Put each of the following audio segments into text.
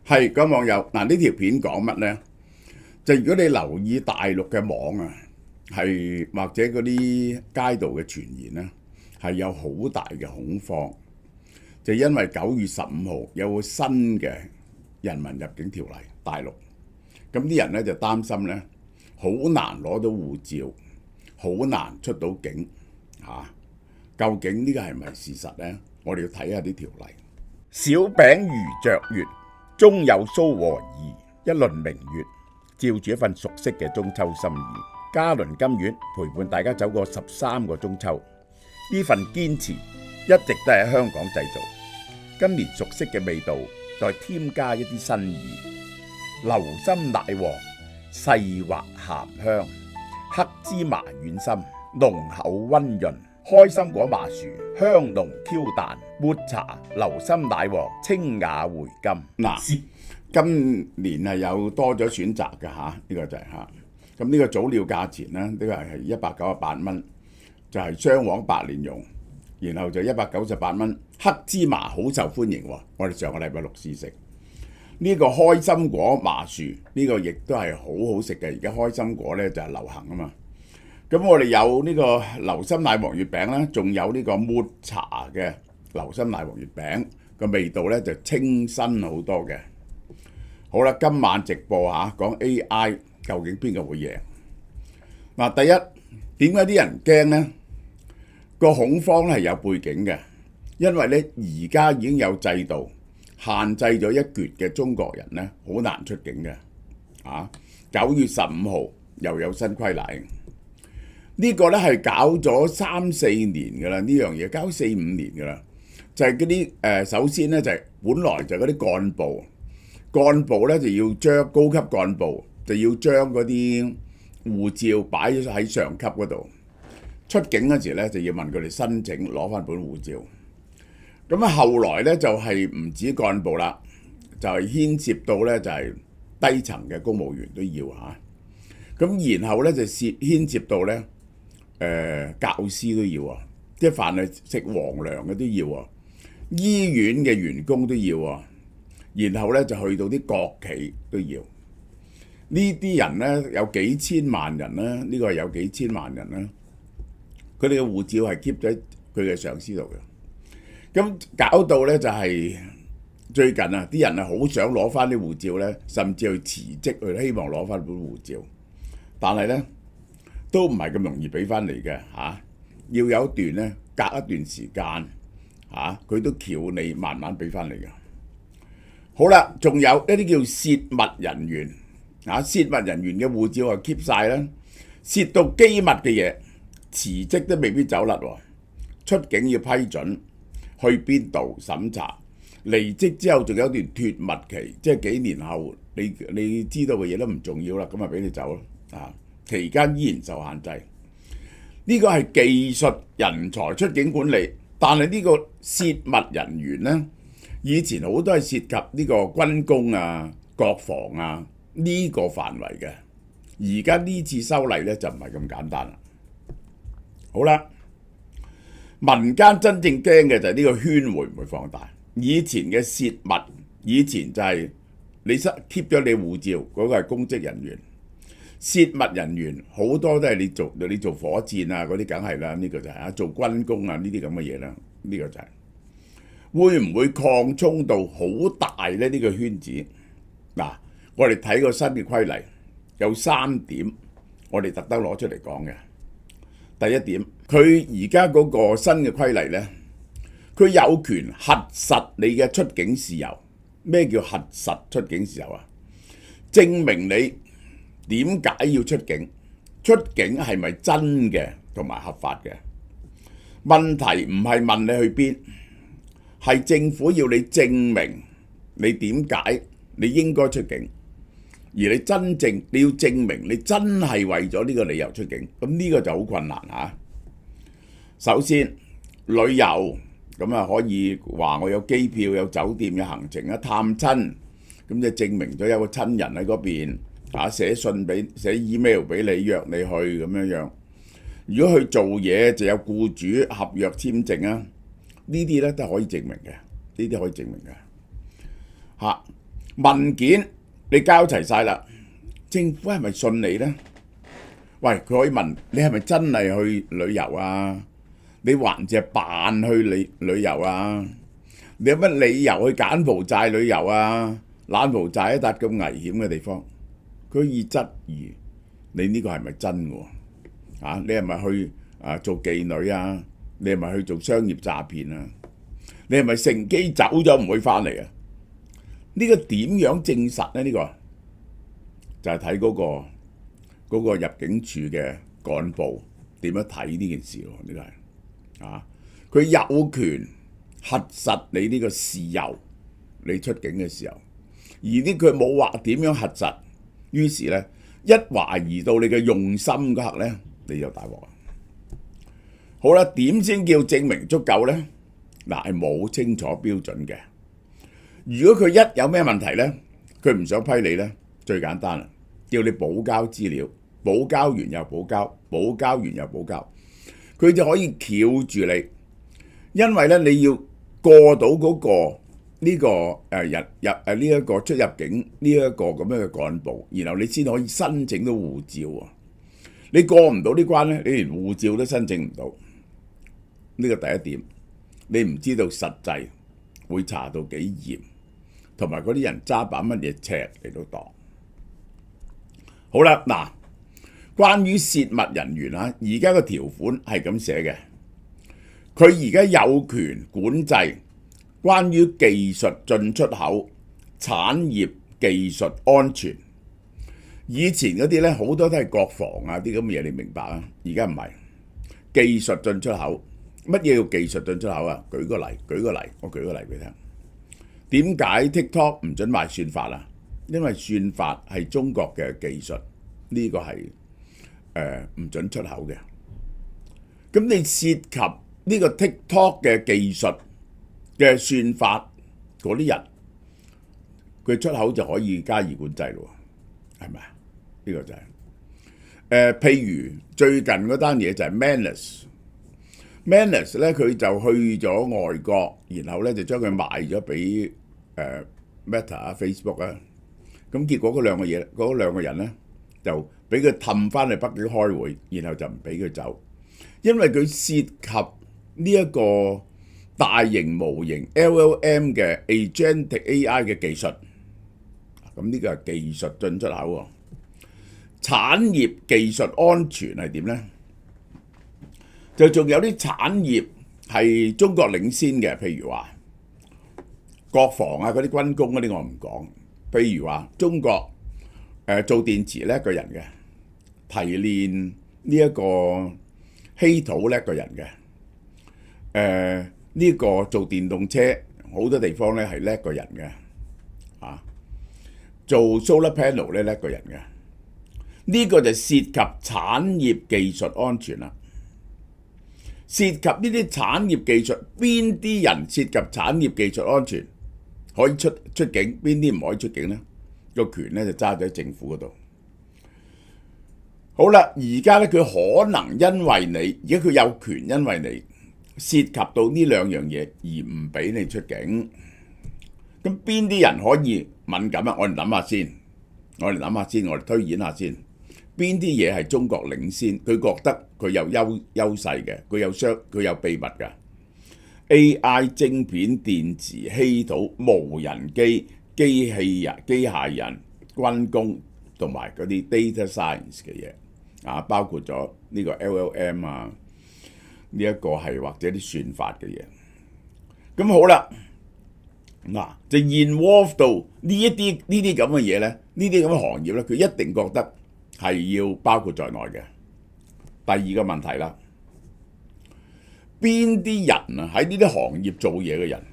係嗰網友嗱，呢條片講乜呢？就如果你留意大陸嘅網啊，係或者嗰啲街道嘅傳言呢，係有好大嘅恐慌，就因為9月15號有個新嘅人民入境條例，大陸咁啲人呢就擔心呢，好難攞到護照，好難出到境嚇。究竟呢個係咪事實呢？我哋要睇下啲條例。小餅如着月，中有蘇和宜，一輪明月，照住一份熟悉嘅中秋心意。嘉麟金苑陪伴大家走過13個中秋，呢份堅持一直都係喺香港製造。今年熟悉嘅味道，再添加一啲新意。流心奶黃，細滑鹹香，黑芝麻軟心，濃厚溫潤。開心果麻薯，香濃 Q 彈，抹茶流心奶黃，清雅回甘。嗱，今年係有多咗選擇嘅嚇，呢個就係嚇。咁呢個早鳥價錢呢，呢個係198蚊，就係雙黃白蓮蓉，然後就198蚊。黑芝麻好受歡迎喎，我哋上個禮拜六試食。呢個開心果麻薯，呢個亦都係好好食嘅。而家開心果呢就係流行啊嘛。咁我哋有呢個流心奶黃月餅啦，仲有呢個抹茶嘅流心奶黃月餅，個味道呢就清新好多嘅。好啦，今晚直播嚇講 AI 究竟邊個會贏？嗱，第一，點解啲人驚呢？個恐慌係有背景嘅，因為呢而家已經有制度限制咗一橛嘅中國人呢，好難出境嘅。9月15號又有新規例。呢個咧係搞咗3-4年㗎啦，呢樣嘢搞4-5年㗎啦，就係嗰啲首先咧就係本來就嗰啲幹部咧就要將高級幹部就要將嗰啲護照擺咗喺上級嗰度，出境嗰時咧就要問佢哋申請攞翻本護照。咁啊後來咧就係唔止幹部啦，就係牽涉到咧就係低層嘅公務員都要嚇。咁然後咧就牽涉到咧。教師都要啊，即係凡係食皇糧嘅都要啊，醫院嘅員工都要啊，然後咧就去到啲國企都要。呢啲人咧有幾千萬人啦，呢個係有幾千萬人啦，佢哋嘅護照係 keep 咗佢嘅上司度嘅。咁搞到咧就係最近啊，啲人啊好想攞翻啲護照咧，甚至去辭職去希望攞翻本護照，但係咧，都唔係咁容易俾翻嚟嘅嚇，要有一段咧，隔一段時間嚇，佢都翹你慢慢俾翻嚟嘅。好啦，仲有一啲叫泄密人員嚇，泄密人員嘅護照啊 keep 晒啦，泄到機密嘅嘢，辭職都未必走甩喎，出境要批准，去邊度審查，離職之後仲有一段脫密期，即係幾年後你知道嘅嘢都唔重要啦，咁啊俾你走咯啊！期間依然受限制，呢個係技術人才出境管理，但係呢個泄密人員呢，以前好多係涉及呢個軍工啊、國防啊呢個範圍嘅，而家呢次修例呢，就唔係咁簡單啦。好啦，民間真正驚嘅就係呢個圈會唔會放大？以前嘅泄密，以前就係你keep咗你護照嗰個係公職人員。泄密人員好多都係你做火箭啊嗰啲，梗係啦，呢個就係做軍工啊呢啲咁嘅嘢啦，呢個就係會唔會擴充到好大咧？呢個圈子嗱，我哋睇個新嘅規例有3點，我哋特登攞出嚟講嘅。第一點，佢而家嗰個新嘅規例咧，佢有權核實你嘅出境事由。咩叫核實出境事由啊？證明你點解要出境？出境係咪真嘅同埋合法嘅？問題唔係問你去邊，係政府要你證明你點解你應該出境，而你要證明你真係為咗呢個理由出境，咁呢個就好困難嚇。首先旅遊咁啊，可以話我有機票、有酒店、有行程啊，探親咁就證明咗有個親人喺嗰邊。寫信寫 email 俾你約你去咁樣。如果去做嘢就有僱主合約簽證啊，呢啲咧都可以證明嘅，呢啲可以證明嘅嚇。文件你交齊晒啦，政府係咪信你呢？喂，佢可以問你係咪真係去旅遊啊？你還是係扮去旅遊啊？你有乜理由去柬埔寨旅遊啊？柬埔寨一笪咁危險嘅地方，佢以質疑你呢個係咪真嘅？啊，你係咪去做妓女啊？你係咪去做商業詐騙啊？你係咪乘機走咗唔會翻嚟啊？呢個點樣證實呢？呢個就係睇嗰個入境處嘅幹部點樣睇呢件事咯。呢個係佢有權核實你呢個事由，你出境嘅時候，而呢佢冇話點樣核實，於是咧一懷疑到你嘅用心嗰刻咧，你就大鑊啦。好啦，點先叫證明足夠咧？嗱，係冇清楚標準嘅。如果佢一有咩問題咧，佢唔想批你咧，最簡單啦，叫你補交資料，補交完又補交，補交完又補交，佢就可以翹住你，因為咧你要過到嗰個呢個呢一個出入境呢一個咁樣嘅幹部，然後你先可以申請到護照啊！你過唔到呢關咧，你連護照都申請唔到。呢個第一點，你唔知道實際會查到幾嚴，同埋嗰啲人揸把乜嘢尺嚟到度。好啦，嗱，關於泄密人員啊，而家個條款係咁寫嘅，佢而家有權管制關於技術進出口、產業技術安全。以前嗰啲咧好多都係國防啊啲咁嘅嘢，你明白啊？而家唔係技術進出口。乜嘢叫技術進出口啊？舉個例，我舉個例俾你聽。點解 TikTok 唔準賣算法啊？因為算法係中國嘅技術，呢個係唔準出口嘅。咁你涉及呢個 TikTok 嘅技術嘅算法嗰啲人，佢出口就可以加以管制咯，係咪啊？呢個就係譬如最近嗰單嘢就係 Manus 咧，佢就去咗外國，然後咧就將佢賣咗俾Meta 啊、Facebook 啊。咁結果嗰兩個人咧就俾佢氹翻去北京開會，然後就唔俾佢走，因為佢涉及呢一個大型模型 LLM 嘅 Agentic AI 嘅技術。咁呢個係技術進出口喎。產業技術安全係點咧？就仲有啲產業係中國領先嘅，譬如話國防啊嗰啲軍工嗰啲我唔講。譬如話中國做電池叻個人嘅，提煉呢一個稀土叻個人嘅，呢個做電動車好多地方咧係叻個人嘅，做 solar panel 咧叻個人嘅，呢個就涉及產業技術安全啦。涉及呢啲產業技術，邊啲人涉及產業技術安全可以出境，邊啲唔可以出境呢？個權咧就揸咗喺政府嗰度。好啦，而家咧佢可能因為你，而家佢有權因為你涉及到呢兩樣嘢而唔俾你出境。咁邊啲人可以敏感啊？我哋諗下先，我哋推演下先。邊啲嘢係中國領先？佢覺得佢有優勢嘅，佢有秘密嘅 AI 晶片、電池、稀土、無人機、機械人、軍工同埋嗰啲 data science 嘅嘢包括咗呢個 LLM 啊，呢一個係或者啲算法嘅嘢。咁好啦，嗱就 involve 到呢啲咁嘅嘢咧，呢啲咁嘅行業咧，佢一定覺得係要包括在內嘅。第二個問題啦，邊啲人啊喺呢啲行業做嘢嘅人，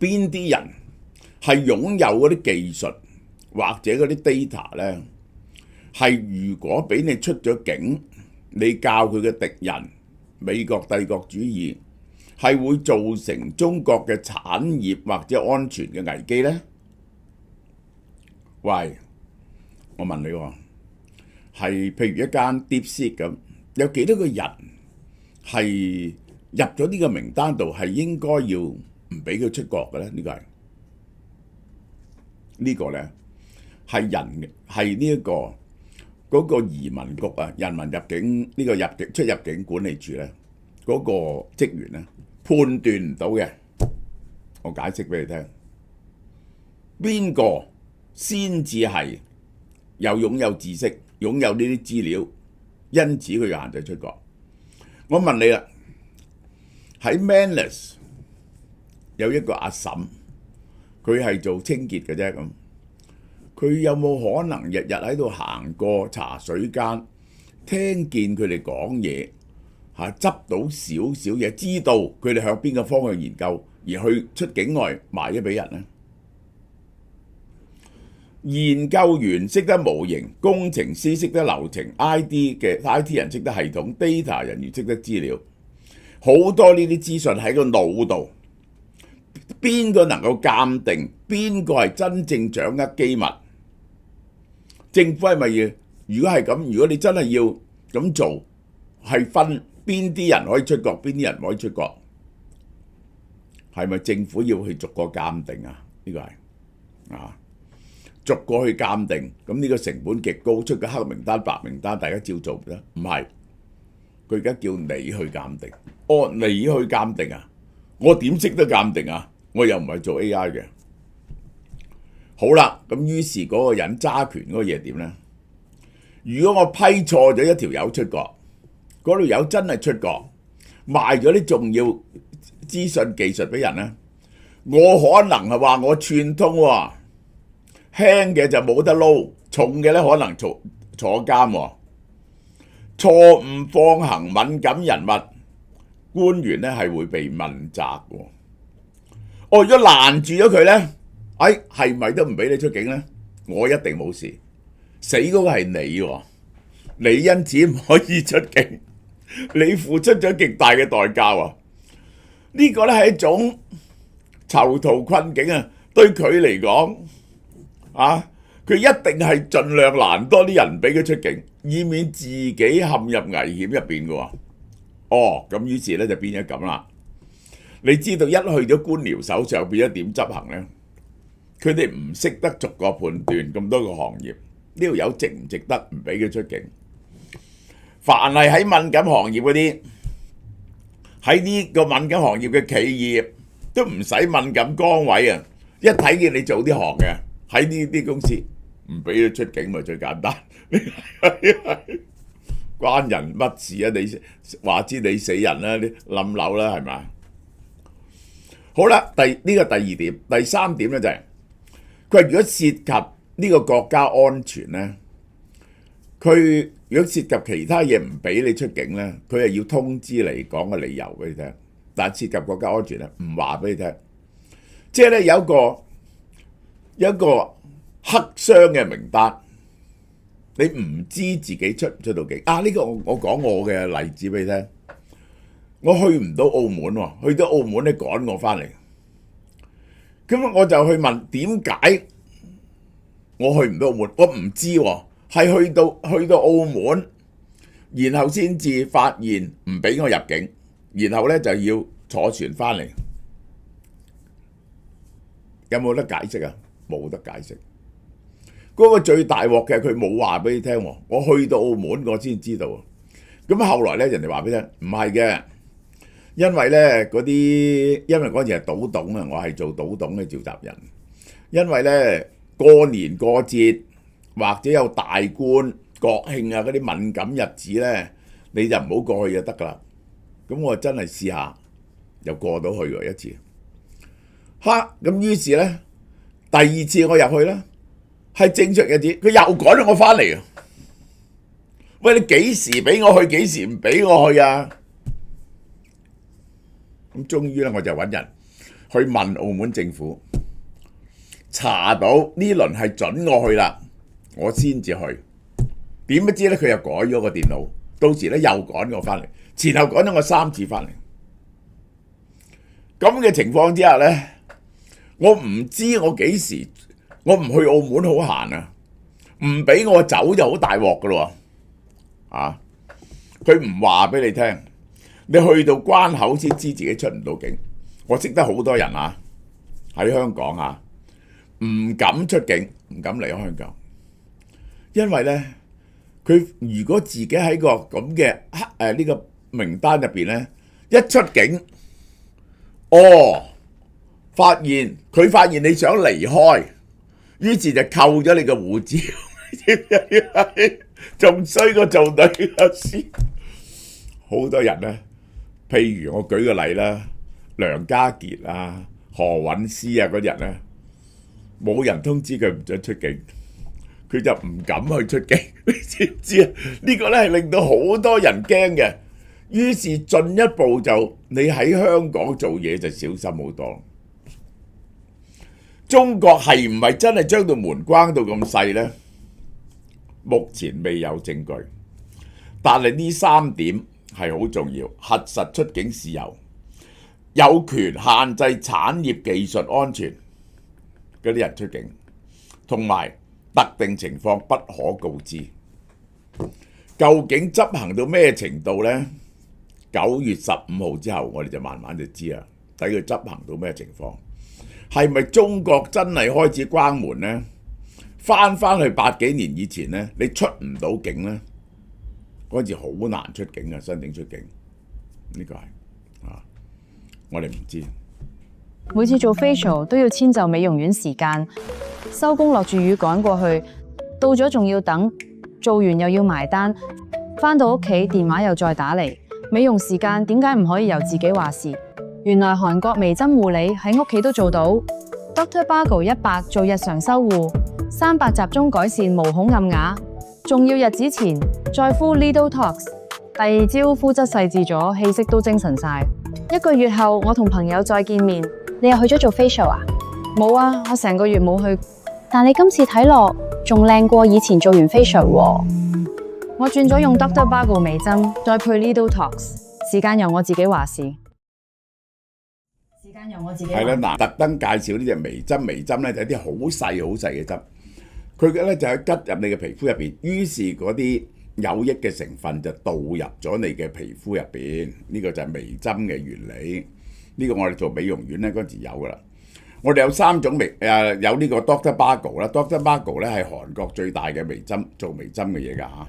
邊啲人係擁有嗰啲技術或者嗰啲 data 咧？係如果俾你出咗境，你教佢嘅敵人美國帝國主義，係會造成中國嘅產業或者安全嘅危機咧？喂！我問你喎，係譬如一間 DeepSeek 咁，有幾多個人係入咗呢個名單度，係應該要唔俾佢出國嘅咧？呢個係，呢個呢係呢一個嗰個移民局啊，人民入境呢個出入境管理處呢嗰個職員呢判斷唔到嘅。我解釋俾你聽，邊個先至係又擁有知識、擁有呢啲資料，因此佢有限制出國。我問你啦，喺 Manus 有一個阿嬸，佢係做清潔嘅啫咁，佢有冇可能日日喺度行過茶水間，聽見佢哋講嘢，執到少少嘢，知道佢哋向邊個方向研究，而去出境外賣咗俾人呢？研究員識得模型，工程師識得流程，IT 人識得系統，data 人員識得資料，好多呢啲資訊喺個腦度，邊個能夠鑑定邊個係真正掌握機密？政府係咪要？如果係咁，如果你真係要咁做，係分邊啲人可以出國，邊啲人唔可以出國？係咪政府要去逐個鑑定啊？呢個係逐個去鑑定，咁呢個成本極高，出個黑名單、白名單，大家照做啫。唔係，佢而家叫你去鑑定。你去鑑定啊？我點識得鑑定啊？我又唔係做 AI 嘅。好啦，咁於是嗰個人揸權嗰個嘢點呢？如果我批錯咗一條友出國，嗰條友真係出國賣咗啲重要資訊技術俾人呢，我可能係話我串通喎，輕嘅就冇得撈，重嘅咧可能坐監喎。錯誤放行敏感人物，官員咧係會被問責喎。如果攔住咗佢咧，係咪都唔俾你出境咧？我一定冇事，死嗰個係你喎，你因此唔可以出境，你付出咗極大嘅代價喎。呢個咧係一種囚徒困境啊！對佢嚟講，佢一定係盡量攔多啲人俾佢出境，以免自己陷入危險入邊嘅喎。咁於是咧就變咗咁啦。你知道一去咗官僚手上變咗點執行咧？佢哋唔識得逐個判斷咁多個行業，呢條友值唔值得唔俾佢出境？凡係喺敏感行業嗰啲，喺呢個敏感行業嘅企業都唔使敏感崗位啊！一睇見你做啲行嘅，喺呢啲公司唔俾佢出境咪最簡單。關人乜事啊？你話知你死人啦，你冧樓啦，係咪？好啦，呢個第二點，第三點咧就係佢話如果涉及呢個國家安全咧，佢如果涉及其他嘢唔俾你出境咧，佢係要通知你講個理由俾你聽。但係涉及國家安全咧，唔話俾你聽，即係咧有一個黑箱嘅名單，你唔知自己出唔出到境。呢個我講我嘅例子俾你聽。我去唔到澳門喎，去到澳門你趕我翻嚟，咁我就去問點解我去唔到澳門？我唔知喎，係去到澳門，然後先至發現唔俾我入境，然後咧就要坐船翻嚟。有冇得解釋啊？冇得解釋。嗰個最大鑊嘅佢冇話俾你聽喎，我去到澳門我先知道。咁後來咧人哋話俾你聽，唔係嘅。因為咧嗰陣時係賭董啊，我係做賭董嘅召集人。因為咧過年過節或者有大官國慶啊嗰啲敏感日子咧，你就唔好過去就得噶啦。咁我真係試下，又過到去喎一次。咁於是咧第二次我入去咧係正常日子，佢又趕咗我翻嚟啊！喂，你幾時俾我去？幾時唔俾我去啊？咁終於咧，我就揾人去問澳門政府，查到呢輪係準我去啦，我先至去。點不知咧，佢又改咗個電腦，到時咧又趕我翻嚟，前後趕咗我3次翻嚟。咁嘅情況之下咧，我唔知我幾時，我唔去澳門好閒啊，唔俾我走就好大鑊噶咯喎。佢唔話俾你聽。你去到關口先知自己出唔到境。我識得好多人喺香港唔敢出境，唔敢離開香港，因為咧佢如果自己喺個咁嘅呢個名單入邊咧，一出境，佢發現你想離開，於是就扣咗你個護照，仲衰過做女律師。好多人咧，譬如我舉個例啦，梁家傑啊、何韻詩啊嗰日咧，冇人通知佢唔准出境，佢就唔敢去出境，你知唔知啊？呢個咧係令到好多人驚嘅，於是進一步就你喺香港做嘢就小心好多。中國係唔係真係將道門關到咁細呢？目前未有證據，但係呢3點係好重要：核實出境事由，有權限制產業技術安全嗰啲人出境，同埋特定情況不可告知。究竟執行到咩程度呢？9月15號之後，我哋就慢慢就知啦。睇佢執行到咩情況，係咪中國真係開始關門呢？翻去80幾年以前呢，你出唔到境呢，嗰陣時好難出境嘅，申請出境呢個係我哋唔知。每次做 facial 都要遷就美容院時間，收工落住雨趕過去，到咗仲要等，做完又要埋單，翻到屋企電話又再打嚟。美容時間點解唔可以由自己話事？原來韓國微針護理喺屋企都做到。Dr. Bago 100做日常修護，300集中改善毛孔暗啞，仲要日子前再敷 Lido Tox， 第2朝膚質細緻咗，氣色都精神晒。1個月後，我同朋友再見面，你又去咗做 facial 啊？冇啊，我成個月冇去。但你今次睇落仲靚過以前做完 facial 喎。我轉咗用 Dr. Bago 微針，再配 Lido Tox， 時間由我自己話事。係啦，嗱，特登介紹呢隻微針，微針咧就係啲好細好細嘅針，佢嘅咧就係吉入你嘅皮膚入邊，於是嗰啲有益嘅成分就導入咗你嘅皮膚入邊，呢個就係微針嘅原理。呢個我哋做美容院咧嗰陣時有噶啦。我哋有3種有呢個 Dr. Bago 啦，Dr. Bago 咧係韓國最大嘅微針做微針嘅嘢㗎嚇。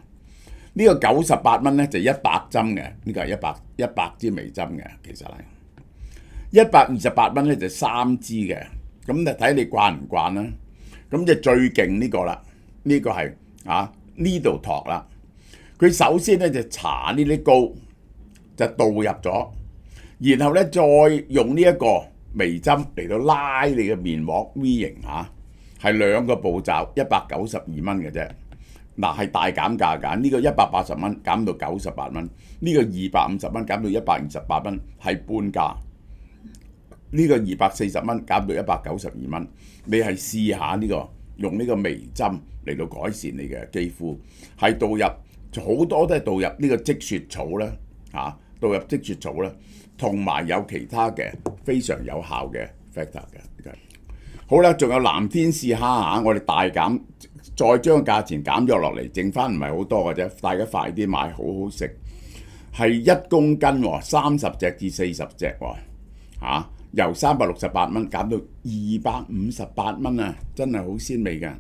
呢個98蚊咧就100針嘅，呢個係100支微針嘅，其實係。128蚊咧就3支嘅，咁就睇你慣唔慣啦。咁就最勁呢個啦，呢個係呢度托啦。佢首先咧就搽呢啲膏，就導入咗，然後咧再用呢一個微針嚟到拉你嘅面膜 V 型嚇，係2個步驟，192蚊嘅啫。嗱係大減價㗎，呢個180蚊減到98蚊，呢個250蚊減到128蚊，係半價。呢個240蚊減到192蚊，你係試下呢個用呢個微針嚟到改善你嘅肌膚，係導入好多都係導入呢個積雪草啦，導入積雪草啦，同埋有其他嘅非常有效嘅 factor 嘅。好啦，仲有藍天使蝦嚇，我哋大減，再將價錢減咗落嚟，剩翻唔係好多嘅啫，大家快啲買，好好食，係1公斤喎，30隻至40隻喎，由368蚊減到258蚊啊！真係好鮮味㗎，